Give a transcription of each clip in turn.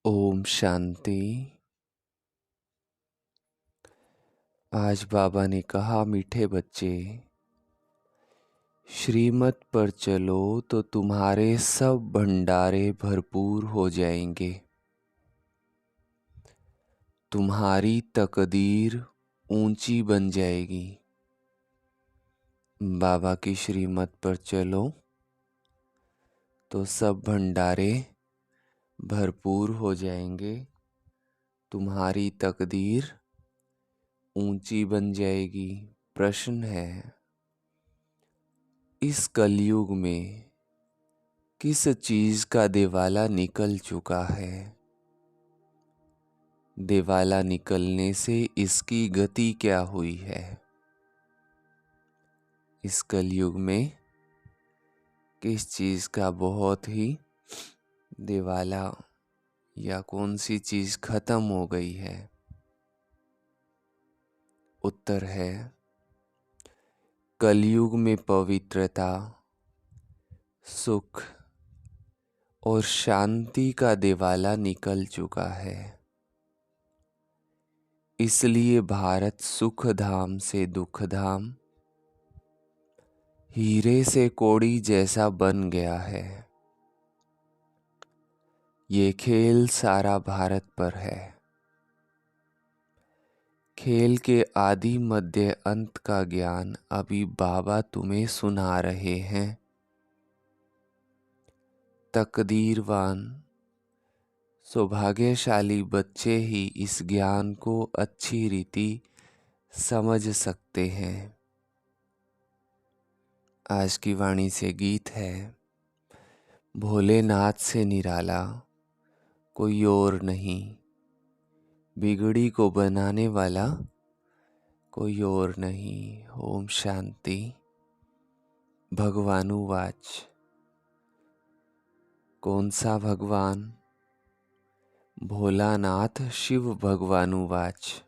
ओम शांति। आज बाबा ने कहा, मीठे बच्चे, श्रीमत पर चलो तो तुम्हारे सब भंडारे भरपूर हो जाएंगे। तुम्हारी तकदीर ऊंची बन जाएगी। बाबा की श्रीमत पर चलो तो सब भंडारे भरपूर हो जाएंगे। तुम्हारी तकदीर ऊंची बन जाएगी। प्रश्न है, इस कलयुग में किस चीज का दिवाला निकल चुका है? दिवाला निकलने से इसकी गति क्या हुई है? इस कलयुग में किस चीज का बहुत ही दिवाला या कौन सी चीज खत्म हो गई है? उत्तर है, कलयुग में पवित्रता, सुख और शांति का दिवाला निकल चुका है। इसलिए भारत सुख धाम से दुख धाम, हीरे से कौड़ी जैसा बन गया है। ये खेल सारा भारत पर है। खेल के आदि मध्य अंत का ज्ञान अभी बाबा तुम्हें सुना रहे हैं। तकदीरवान सौभाग्यशाली बच्चे ही इस ज्ञान को अच्छी रीति समझ सकते हैं। आज की वाणी से गीत है, भोलेनाथ से निराला कोई और नहीं, बिगड़ी को बनाने वाला कोई और नहीं। ओम शांति। भगवानुवाच। कौन सा भगवान? भोलानाथ शिव भगवानुवाच।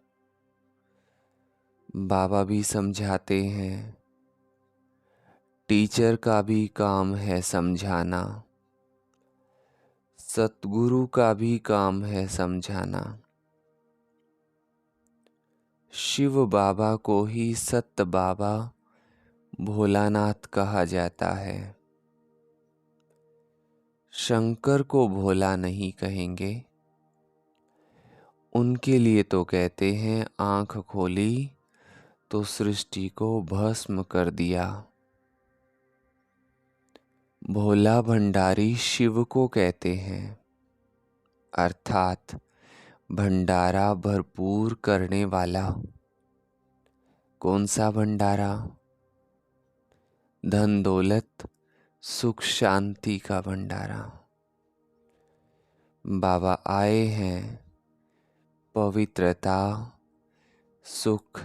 बाबा भी समझाते हैं, टीचर का भी काम है समझाना, सतगुरु का भी काम है समझाना। शिव बाबा को ही सत बाबा भोलानाथ कहा जाता है। शंकर को भोला नहीं कहेंगे। उनके लिए तो कहते हैं, आंख खोली तो सृष्टि को भस्म कर दिया। भोला भंडारी शिव को कहते हैं, अर्थात भंडारा भरपूर करने वाला। कौन सा भंडारा? धन दौलत सुख शांति का भंडारा। बाबा आए हैं पवित्रता, सुख,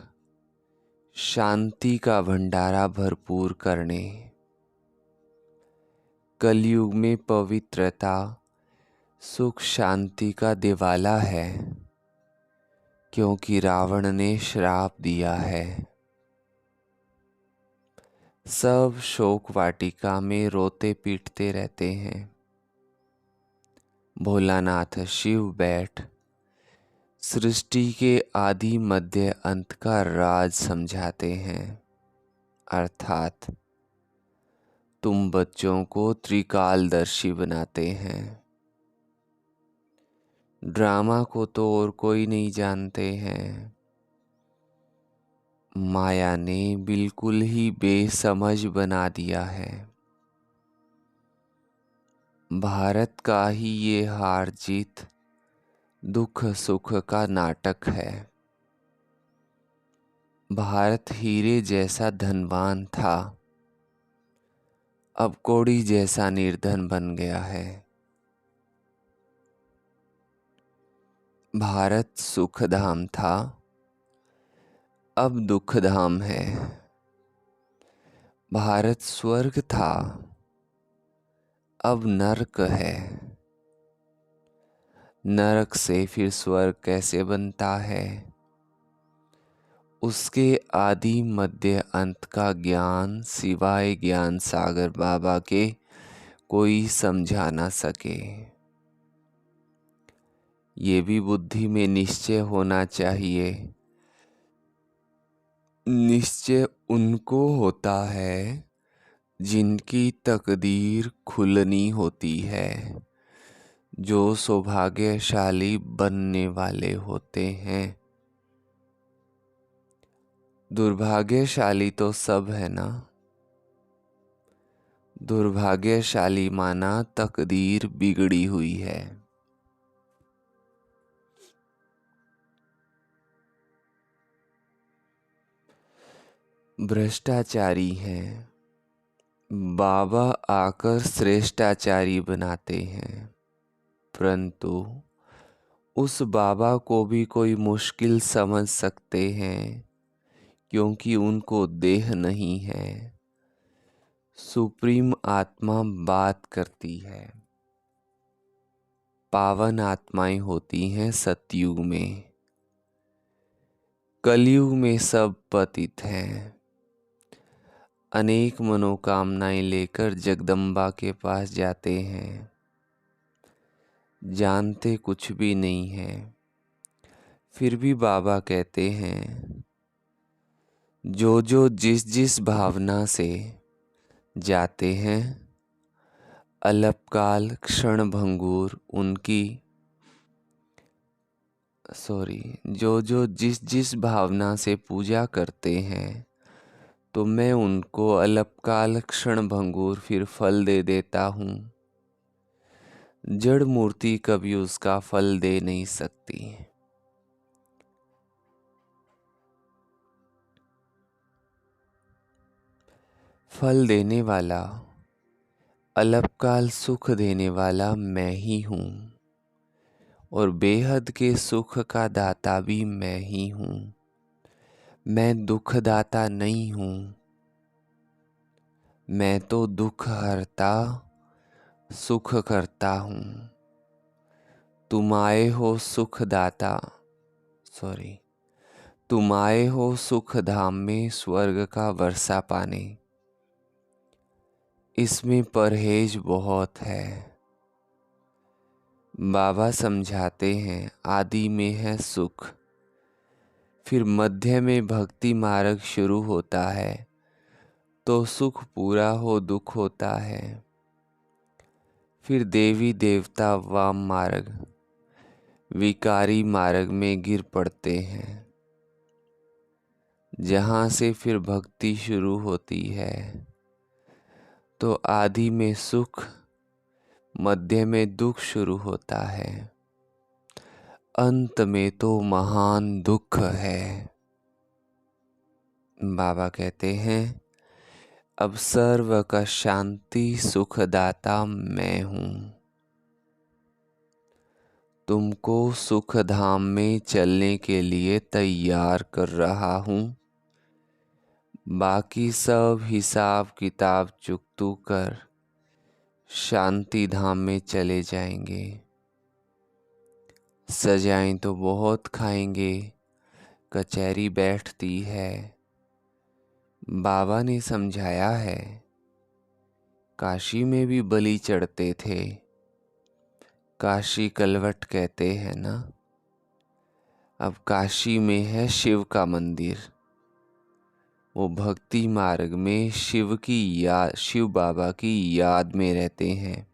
शांति का भंडारा भरपूर करने। कलयुग में पवित्रता, सुख, शांति का दिवाला है, क्योंकि रावण ने श्राप दिया है। सब शोक वाटिका में रोते पीटते रहते हैं। भोलानाथ शिव बैठ सृष्टि के आदि मध्य अंत का राज समझाते हैं। अर्थात तुम बच्चों को त्रिकालदर्शी बनाते हैं। ड्रामा को तो और कोई नहीं जानते हैं। माया ने बिल्कुल ही बेसमझ बना दिया है। भारत का ही ये हार जीत दुख सुख का नाटक है। भारत हीरे जैसा धनवान था, अब कौड़ी जैसा निर्धन बन गया है। भारत सुख धाम था, अब दुख धाम है। भारत स्वर्ग था, अब नरक है। नरक से फिर स्वर्ग कैसे बनता है? उसके आदि मध्य अंत का ज्ञान सिवाय ज्ञान सागर बाबा के कोई समझा ना सके। ये भी बुद्धि में निश्चय होना चाहिए। निश्चय उनको होता है जिनकी तकदीर खुलनी होती है, जो सौभाग्यशाली बनने वाले होते हैं। दुर्भाग्यशाली तो सब है ना। दुर्भाग्यशाली माना तकदीर बिगड़ी हुई है। भ्रष्टाचारी हैं, बाबा आकर श्रेष्ठाचारी बनाते हैं, परंतु उस बाबा को भी कोई मुश्किल समझ सकते हैं, क्योंकि उनको देह नहीं है। सुप्रीम आत्मा बात करती है। पावन आत्माएं होती हैं सतयुग में। कलयुग में सब पतित हैं। अनेक मनोकामनाएं लेकर जगदम्बा के पास जाते हैं, जानते कुछ भी नहीं है। फिर भी बाबा कहते हैं, जो जो जिस जिस भावना से जाते हैं, अल्पकाल क्षण भंगुर उनकी जो जो जिस जिस भावना से पूजा करते हैं, तो मैं उनको अल्पकाल क्षण भंगुर फिर फल दे देता हूँ। जड़ मूर्ति कभी उसका फल दे नहीं सकती। फल देने वाला, अल्पकाल सुख देने वाला मैं ही हूँ, और बेहद के सुख का दाता भी मैं ही हूँ। मैं दुखदाता नहीं हूँ, मैं तो दुख हरता सुख करता हूँ। तुम आए हो सुखदाता, तुम आए हो सुख धाम में स्वर्ग का वर्षा पाने। इसमें परहेज बहुत है। बाबा समझाते हैं, आदि में है सुख, फिर मध्य में भक्ति मार्ग शुरू होता है, तो सुख पूरा हो दुख होता है। फिर देवी देवता वाम मार्ग विकारी मार्ग में गिर पड़ते हैं, जहाँ से फिर भक्ति शुरू होती है। तो आदि में सुख, मध्य में दुख शुरू होता है, अंत में तो महान दुख है। बाबा कहते हैं, अब सर्व का शांति सुखदाता मैं हूँ। तुमको सुख धाम में चलने के लिए तैयार कर रहा हूँ। बाकी सब हिसाब किताब चुकतू कर शांति धाम में चले जाएंगे। सजाएं तो बहुत खाएंगे, कचहरी बैठती है। बाबा ने समझाया है, काशी में भी बलि चढ़ते थे। काशी कलवट कहते हैं ना। अब काशी में है शिव का मंदिर। वो भक्ति मार्ग में शिव बाबा की याद में रहते हैं।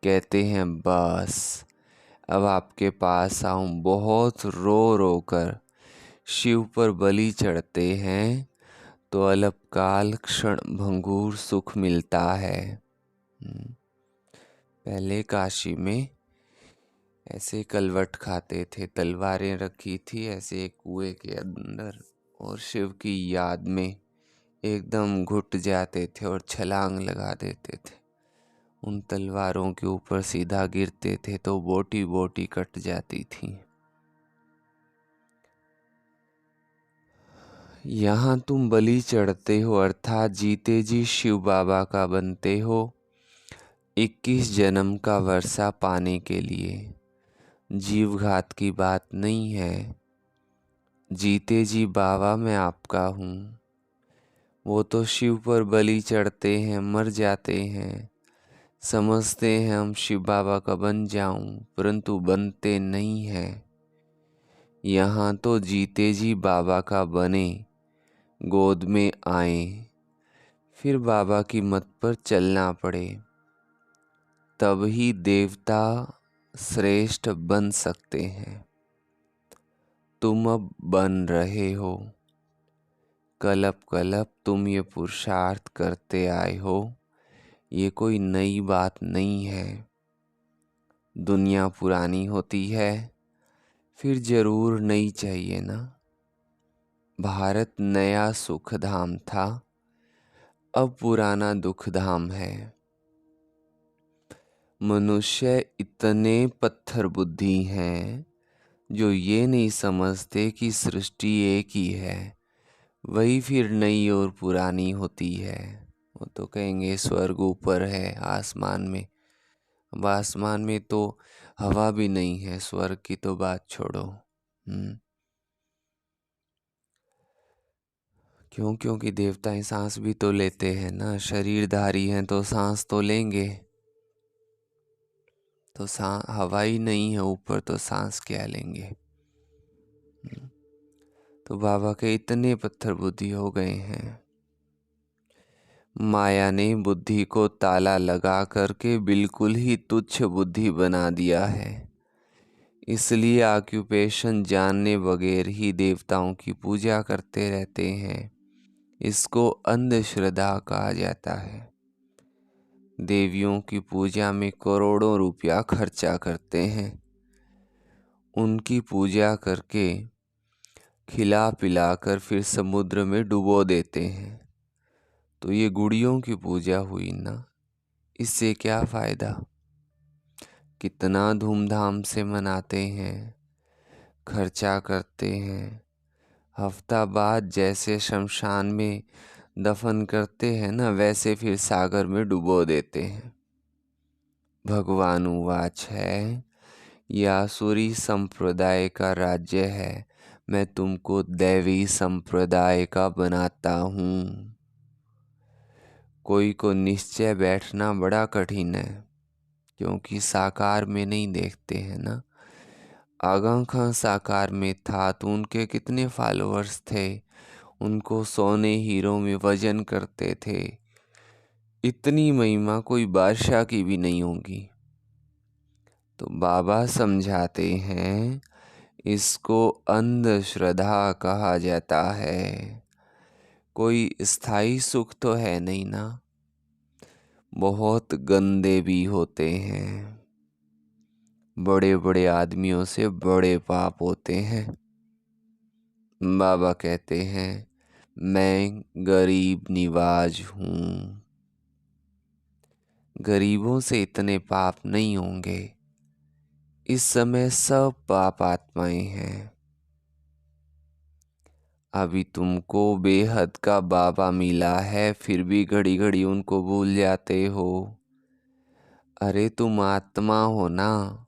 कहते हैं, बस अब आपके पास आऊं। बहुत रो रो कर शिव पर बलि चढ़ते हैं, तो अल्पकाल क्षण भंगुर सुख मिलता है। पहले काशी में ऐसे कलवट खाते थे, तलवारें रखी थी ऐसे एक कुएं के अंदर, और शिव की याद में एकदम घुट जाते थे और छलांग लगा देते थे। उन तलवारों के ऊपर सीधा गिरते थे तो बोटी बोटी कट जाती थी। यहाँ तुम बलि चढ़ते हो, अर्थात जीते जी शिव बाबा का बनते हो, 21 जन्म का वर्षा पाने के लिए। जीव घात की बात नहीं है। जीते जी बाबा मैं आपका हूँ। वो तो शिव पर बलि चढ़ते हैं, मर जाते हैं, समझते हैं हम शिव बाबा का बन जाऊं, परंतु बनते नहीं हैं। यहाँ तो जीते जी बाबा का बने, गोद में आए, फिर बाबा की मत पर चलना पड़े, तब ही देवता श्रेष्ठ बन सकते हैं। तुम अब बन रहे हो, कलप कलप तुम ये पुरुषार्थ करते आए हो। ये कोई नई बात नहीं है। दुनिया पुरानी होती है, फिर जरूर नई चाहिए ना। भारत नया सुख धाम था, अब पुराना दुख धाम है। मनुष्य इतने पत्थर बुद्धि हैं जो ये नहीं समझते कि सृष्टि एक ही है, वही फिर नई और पुरानी होती है। वो तो कहेंगे स्वर्ग ऊपर है आसमान में। अब आसमान में तो हवा भी नहीं है, स्वर्ग की तो बात छोड़ो। क्यों? क्योंकि देवताएं सांस भी तो लेते हैं ना। शरीरधारी हैं तो सांस तो लेंगे। तो हवा ही नहीं है ऊपर, तो सांस क्या लेंगे। तो बाबा के इतने पत्थर बुद्धि हो गए हैं। माया ने बुद्धि को ताला लगा करके बिल्कुल ही तुच्छ बुद्धि बना दिया है। इसलिए ऑक्यूपेशन जानने बगैर ही देवताओं की पूजा करते रहते हैं। इसको अंधश्रद्धा कहा जाता है। देवियों की पूजा में करोड़ों रुपया खर्चा करते हैं। उनकी पूजा करके खिला पिला कर फिर समुद्र में डुबो देते हैं। तो ये गुड़ियों की पूजा हुई ना, इससे क्या फायदा। कितना धूमधाम से मनाते हैं, खर्चा करते हैं। हफ्ता बाद जैसे शमशान में दफन करते हैं ना, वैसे फिर सागर में डुबो देते हैं। भगवान उवाच है, यह आसुरी संप्रदाय का राज्य है, मैं तुमको दैवी संप्रदाय का बनाता हूँ। कोई को निश्चय बैठना बड़ा कठिन है, क्योंकि साकार में नहीं देखते हैं ना। आगा खां साकार में था तो उनके कितने फॉलोअर्स थे, उनको सोने हीरो में वजन करते थे। इतनी महिमा कोई बादशाह की भी नहीं होगी। तो बाबा समझाते हैं, इसको अंधश्रद्धा कहा जाता है। कोई स्थायी सुख तो है नहीं ना, बहुत गंदे भी होते हैं। बड़े बड़े आदमियों से बड़े पाप होते हैं। बाबा कहते हैं, मैं गरीब निवाज हूँ। गरीबों से इतने पाप नहीं होंगे। इस समय सब पाप आत्माएं हैं। अभी तुमको बेहद का बाबा मिला है, फिर भी घड़ी घड़ी उनको भूल जाते हो। अरे तुम आत्मा हो ना।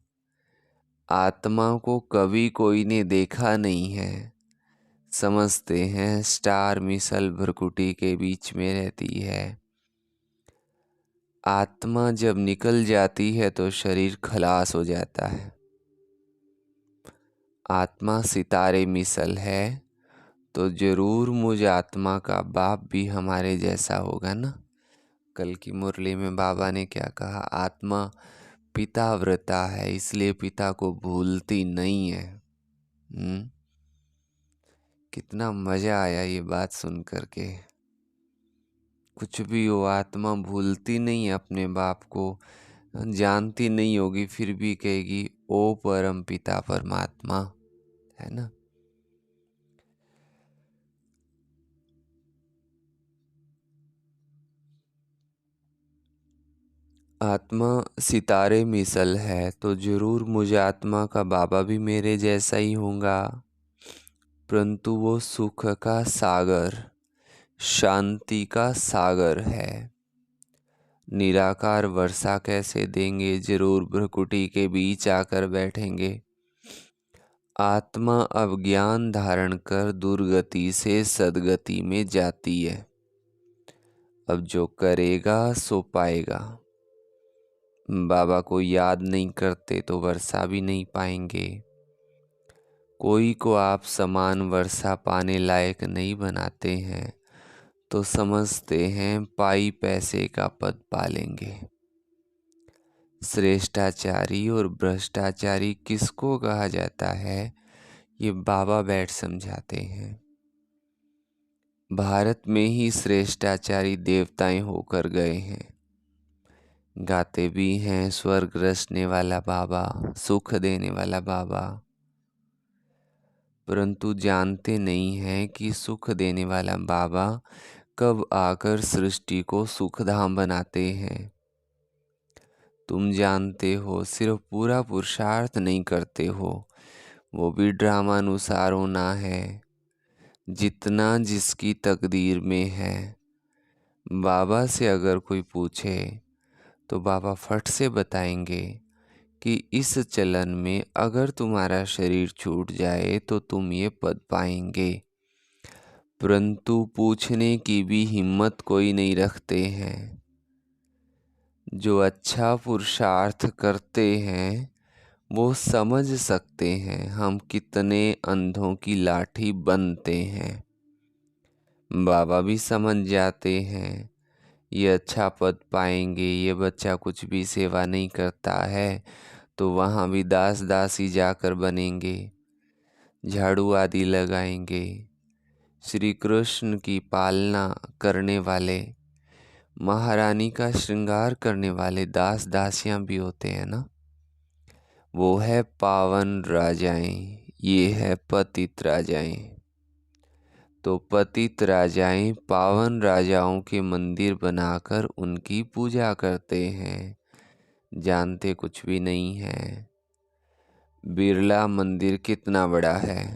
आत्मा को कभी कोई ने देखा नहीं है। समझते हैं स्टार मिसल भ्रकुटी के बीच में रहती है। आत्मा जब निकल जाती है तो शरीर खलास हो जाता है। आत्मा सितारे मिसल है, तो जरूर मुझ आत्मा का बाप भी हमारे जैसा होगा ना। कल की मुरली में बाबा ने क्या कहा, आत्मा पिता व्रता है, इसलिए पिता को भूलती नहीं है। कितना मजा आया ये बात सुन करके। कुछ भी हो, आत्मा भूलती नहीं है अपने बाप को। जानती नहीं होगी फिर भी कहेगी, ओ परम पिता परमात्मा, है ना। आत्मा सितारे मिसल है, तो जरूर मुझे आत्मा का बाबा भी मेरे जैसा ही होगा। परंतु वो सुख का सागर, शांति का सागर है। निराकार वर्षा कैसे देंगे, जरूर भ्रकुटी के बीच आकर बैठेंगे। आत्मा अब ज्ञान धारण कर दुर्गति से सदगति में जाती है। अब जो करेगा सो पाएगा। बाबा को याद नहीं करते तो वर्षा भी नहीं पाएंगे। कोई को आप समान वर्षा पाने लायक नहीं बनाते हैं तो समझते हैं पाई पैसे का पद पालेंगे। श्रेष्ठाचारी और भ्रष्टाचारी किसको कहा जाता है, ये बाबा बैठ समझाते हैं। भारत में ही श्रेष्ठाचारी देवताएं होकर गए हैं। गाते भी हैं स्वर्ग रचने वाला बाबा, सुख देने वाला बाबा, परंतु जानते नहीं हैं कि सुख देने वाला बाबा कब आकर सृष्टि को सुखधाम बनाते हैं। तुम जानते हो, सिर्फ पूरा पुरुषार्थ नहीं करते हो, वो भी ड्रामानुसार होना है। जितना जिसकी तकदीर में है। बाबा से अगर कोई पूछे तो बाबा फट से बताएंगे कि इस चलन में अगर तुम्हारा शरीर छूट जाए तो तुम ये पद पाएंगे, परंतु पूछने की भी हिम्मत कोई नहीं रखते हैं। जो अच्छा पुरुषार्थ करते हैं वो समझ सकते हैं हम कितने अंधों की लाठी बनते हैं। बाबा भी समझ जाते हैं ये अच्छा पद पाएंगे, ये बच्चा कुछ भी सेवा नहीं करता है तो वहाँ भी दास दासी जाकर बनेंगे, झाड़ू आदि लगाएंगे। श्री कृष्ण की पालना करने वाले, महारानी का श्रृंगार करने वाले दास दासियां भी होते हैं ना। वो है पावन राजाएं, ये है पतित राजाएं। तो पतित राजाएं पावन राजाओं के मंदिर बनाकर उनकी पूजा करते हैं, जानते कुछ भी नहीं है। बिरला मंदिर कितना बड़ा है,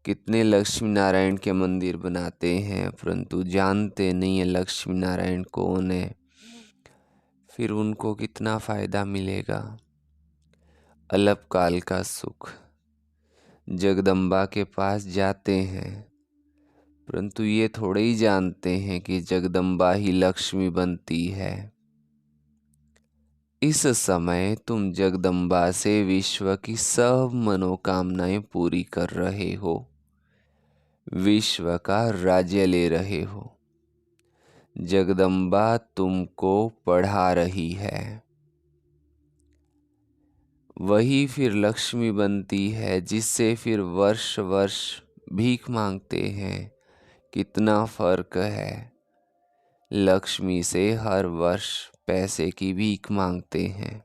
कितने लक्ष्मी नारायण के मंदिर बनाते हैं, परंतु जानते नहीं है लक्ष्मी नारायण कौन है, फिर उनको कितना फायदा मिलेगा। अल्पकाल का सुख, जगदम्बा के पास जाते हैं, परंतु ये थोड़े ही जानते हैं कि जगदम्बा ही लक्ष्मी बनती है। इस समय तुम जगदम्बा से विश्व की सब मनोकामनाएं पूरी कर रहे हो, विश्व का राज्य ले रहे हो। जगदम्बा तुमको पढ़ा रही है, वही फिर लक्ष्मी बनती है, जिससे फिर वर्ष वर्ष भीख मांगते हैं। कितना फर्क है, लक्ष्मी से हर वर्ष पैसे की भीख मांगते हैं।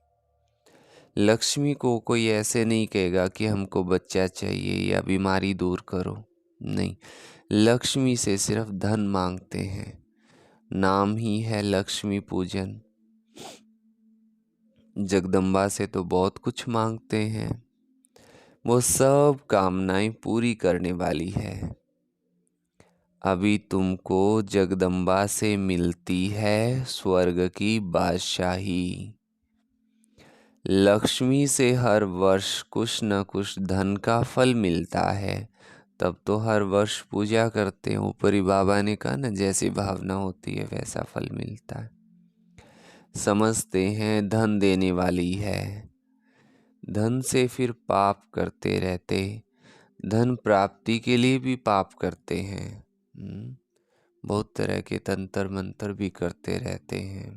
लक्ष्मी को कोई ऐसे नहीं कहेगा कि हमको बच्चा चाहिए या बीमारी दूर करो, नहीं। लक्ष्मी से सिर्फ धन मांगते हैं, नाम ही है लक्ष्मी पूजन। जगदम्बा से तो बहुत कुछ मांगते हैं, वो सब कामनाएं पूरी करने वाली है। अभी तुमको जगदम्बा से मिलती है स्वर्ग की बादशाही। लक्ष्मी से हर वर्ष कुछ न कुछ धन का फल मिलता है, तब तो हर वर्ष पूजा करते हैं। ऊपरी बाबा ने कहा ना, जैसी भावना होती है वैसा फल मिलता है। समझते हैं धन देने वाली है, धन से फिर पाप करते रहते, धन प्राप्ति के लिए भी पाप करते हैं। बहुत तरह के तंत्र मंत्र भी करते रहते हैं।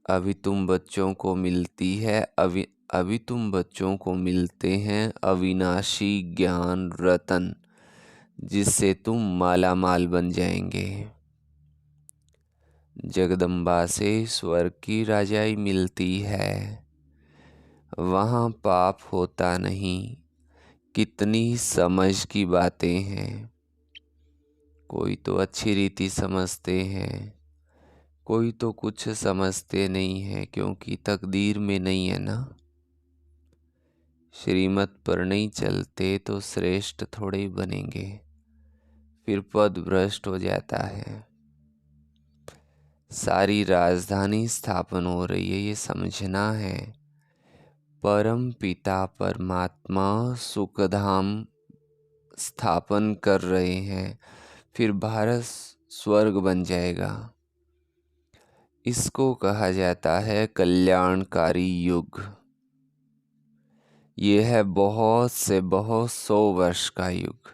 अभी तुम बच्चों को मिलती है, अभी तुम बच्चों को मिलते हैं अविनाशी ज्ञान रतन, जिससे तुम माला माल बन जाएंगे। जगदम्बा से स्वर्ग की राजाई मिलती है, वहाँ पाप होता नहीं। कितनी समझ की बातें हैं। कोई तो अच्छी रीति समझते हैं, कोई तो कुछ समझते नहीं है, क्योंकि तकदीर में नहीं है ना। श्रीमत पर नहीं चलते तो श्रेष्ठ थोड़े ही बनेंगे, फिर पद भ्रष्ट हो जाता है। सारी राजधानी स्थापन हो रही है, ये समझना है। परम पिता परमात्मा सुखधाम स्थापन कर रहे हैं, फिर भारत स्वर्ग बन जाएगा। इसको कहा जाता है कल्याणकारी युग। ये है बहुत से बहुत 100 वर्ष का युग,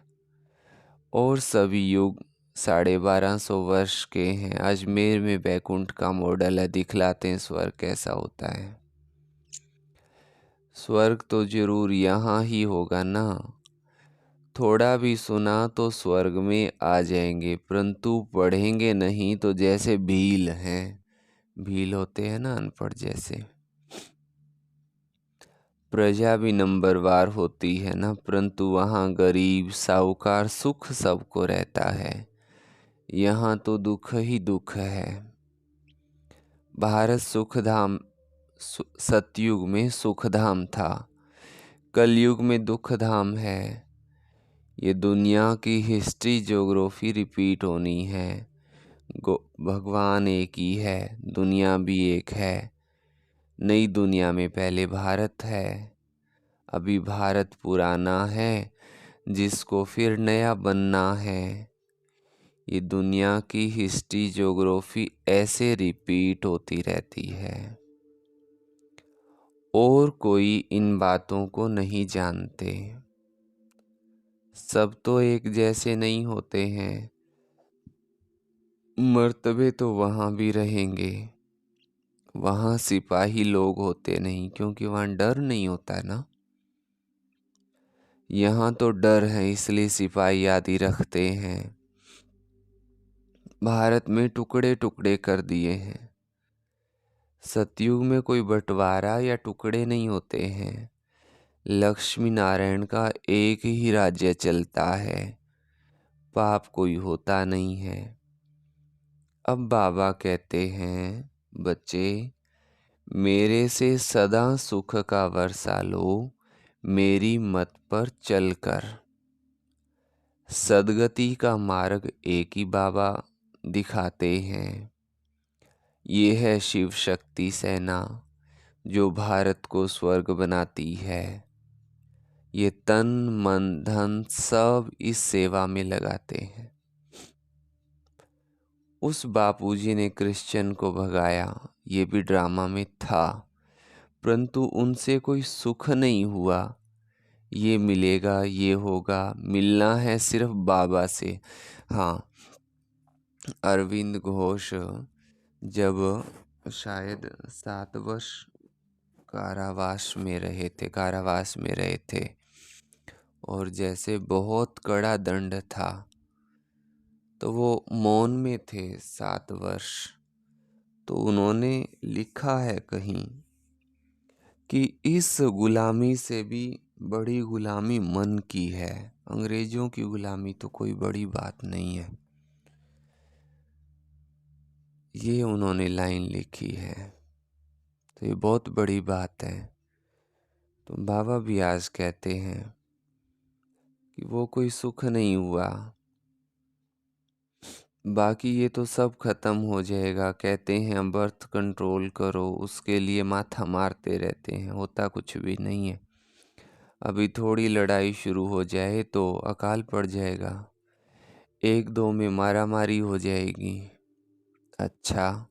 और सभी युग 1250 वर्ष के हैं। अजमेर में बैकुंठ का मॉडल है, दिखलाते हैं स्वर्ग कैसा होता है। स्वर्ग तो जरूर यहाँ ही होगा ना। थोड़ा भी सुना तो स्वर्ग में आ जाएंगे, परंतु पढ़ेंगे नहीं तो जैसे भील हैं। भील होते हैं ना, अनपढ़ जैसे। प्रजा भी नंबरवार होती है ना, परंतु वहाँ गरीब साहूकार सुख सबको रहता है। यहाँ तो दुख ही दुख है। भारत सुखधाम सतयुग में सुखधाम था, कलयुग में दुखधाम है। ये दुनिया की हिस्ट्री ज्योग्राफी रिपीट होनी है। भगवान एक ही है, दुनिया भी एक है। नई दुनिया में पहले भारत है, अभी भारत पुराना है जिसको फिर नया बनना है। ये दुनिया की हिस्ट्री ज्योग्राफी ऐसे रिपीट होती रहती है, और कोई इन बातों को नहीं जानते। सब तो एक जैसे नहीं होते हैं। मर्तबे तो वहाँ भी रहेंगे। वहाँ सिपाही लोग होते नहीं, क्योंकि वहाँ डर नहीं होता है ना। यहाँ तो डर है, इसलिए सिपाही आदि रखते हैं। भारत में टुकड़े टुकड़े कर दिए हैं। सतयुग में कोई बंटवारा या टुकड़े नहीं होते हैं। लक्ष्मी नारायण का एक ही राज्य चलता है, पाप कोई होता नहीं है। अब बाबा कहते हैं, बच्चे मेरे से सदा सुख का वर्षा लो, मेरी मत पर चलकर। सदगति का मार्ग एक ही बाबा दिखाते हैं। ये है शिव शक्ति सेना, जो भारत को स्वर्ग बनाती है। ये तन मन धन सब इस सेवा में लगाते हैं। उस बापूजी ने क्रिश्चियन को भगाया, ये भी ड्रामा में था, परंतु उनसे कोई सुख नहीं हुआ। ये मिलेगा, ये होगा, मिलना है सिर्फ बाबा से। हाँ, अरविंद घोष जब शायद 7 वर्ष कारावास में रहे थे, और जैसे बहुत कड़ा दंड था, तो वो मौन में थे 7 वर्ष। तो उन्होंने लिखा है कहीं कि इस गुलामी से भी बड़ी गुलामी मन की है। अंग्रेजों की गुलामी तो कोई बड़ी बात नहीं है। ये उन्होंने लाइन लिखी है, तो ये बहुत बड़ी बात है। तो बाबा भी आज कहते हैं कि वो कोई सुख नहीं हुआ, बाकी ये तो सब खत्म हो जाएगा। कहते हैं बर्थ कंट्रोल करो, उसके लिए माथा मारते रहते हैं, होता कुछ भी नहीं है। अभी थोड़ी लड़ाई शुरू हो जाए तो अकाल पड़ जाएगा, 1-2 में मारा मारी हो जाएगी। अच्छा,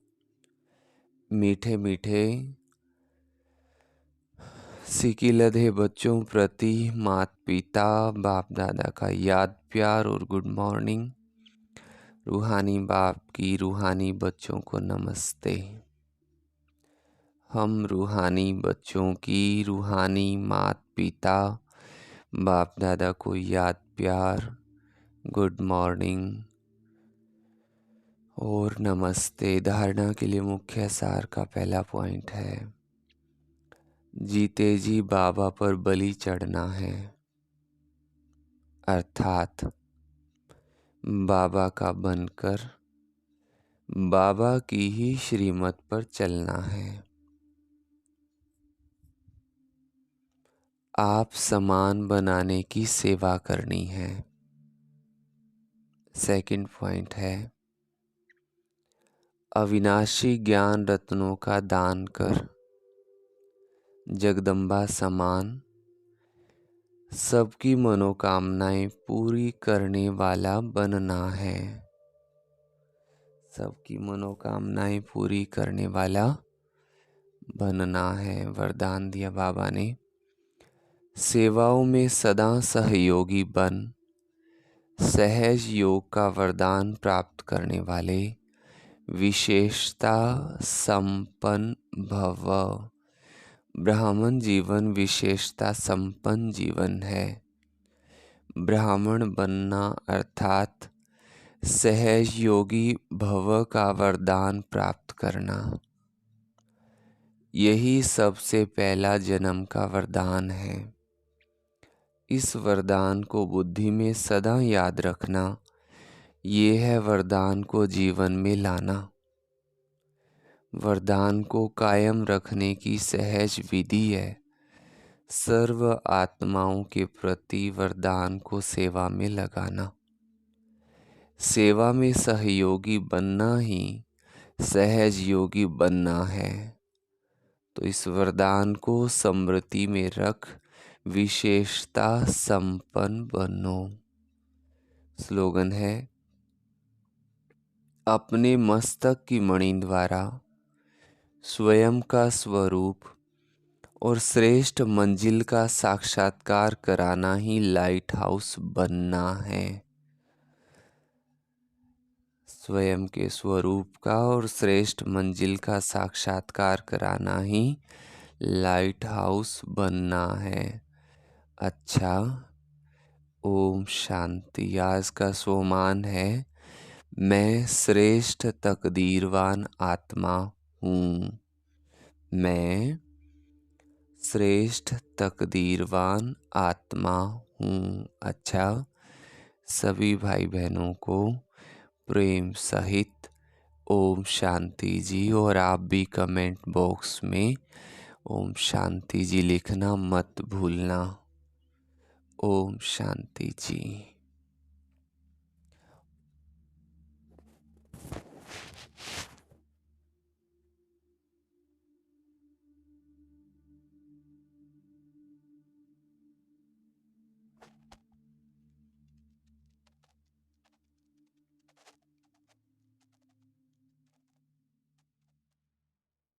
मीठे मीठे सिकी लधे बच्चों प्रति माता पिता बाप दादा का याद प्यार और गुड मॉर्निंग। रूहानी बाप की रूहानी बच्चों को नमस्ते। हम रूहानी बच्चों की रूहानी माता पिता बाप दादा को याद प्यार, गुड मॉर्निंग और नमस्ते। धारणा के लिए मुख्य सार का पहला पॉइंट है, जीते जी बाबा पर बलि चढ़ना है, अर्थात बाबा का बनकर बाबा की ही श्रीमत पर चलना है। आप समान बनाने की सेवा करनी है। सेकंड पॉइंट है, अविनाशी ज्ञान रत्नों का दान कर जगदम्बा समान सबकी मनोकामनाएं पूरी करने वाला बनना है। सबकी मनोकामनाएं पूरी करने वाला बनना है, वरदान दिया बाबा ने। सेवाओं में सदा सहयोगी बन, सहज योग का वरदान प्राप्त करने वाले विशेषता संपन्न भव। ब्राह्मण जीवन विशेषता संपन्न जीवन है। ब्राह्मण बनना अर्थात सहज योगी भव का वरदान प्राप्त करना, यही सबसे पहला जन्म का वरदान है। इस वरदान को बुद्धि में सदा याद रखना, ये है वरदान को जीवन में लाना। वरदान को कायम रखने की सहज विधि है सर्व आत्माओं के प्रति वरदान को सेवा में लगाना। सेवा में सहयोगी बनना ही सहज योगी बनना है। तो इस वरदान को स्मृति में रख विशेषता संपन्न बनो। स्लोगन है, अपने मस्तक की मणि द्वारा स्वयं का स्वरूप और श्रेष्ठ मंजिल का साक्षात्कार कराना ही लाइट हाउस बनना है। स्वयं के स्वरूप का और श्रेष्ठ मंजिल का साक्षात्कार कराना ही लाइट हाउस बनना है। अच्छा, ओम शांति। आज का सोमान है, मैं श्रेष्ठ तकदीरवान आत्मा हूँ। मैं श्रेष्ठ तकदीरवान आत्मा हूँ। अच्छा, सभी भाई बहनों को प्रेम सहित ओम शांति जी। और आप भी कमेंट बॉक्स में ओम शांति जी लिखना मत भूलना। ओम शांति जी।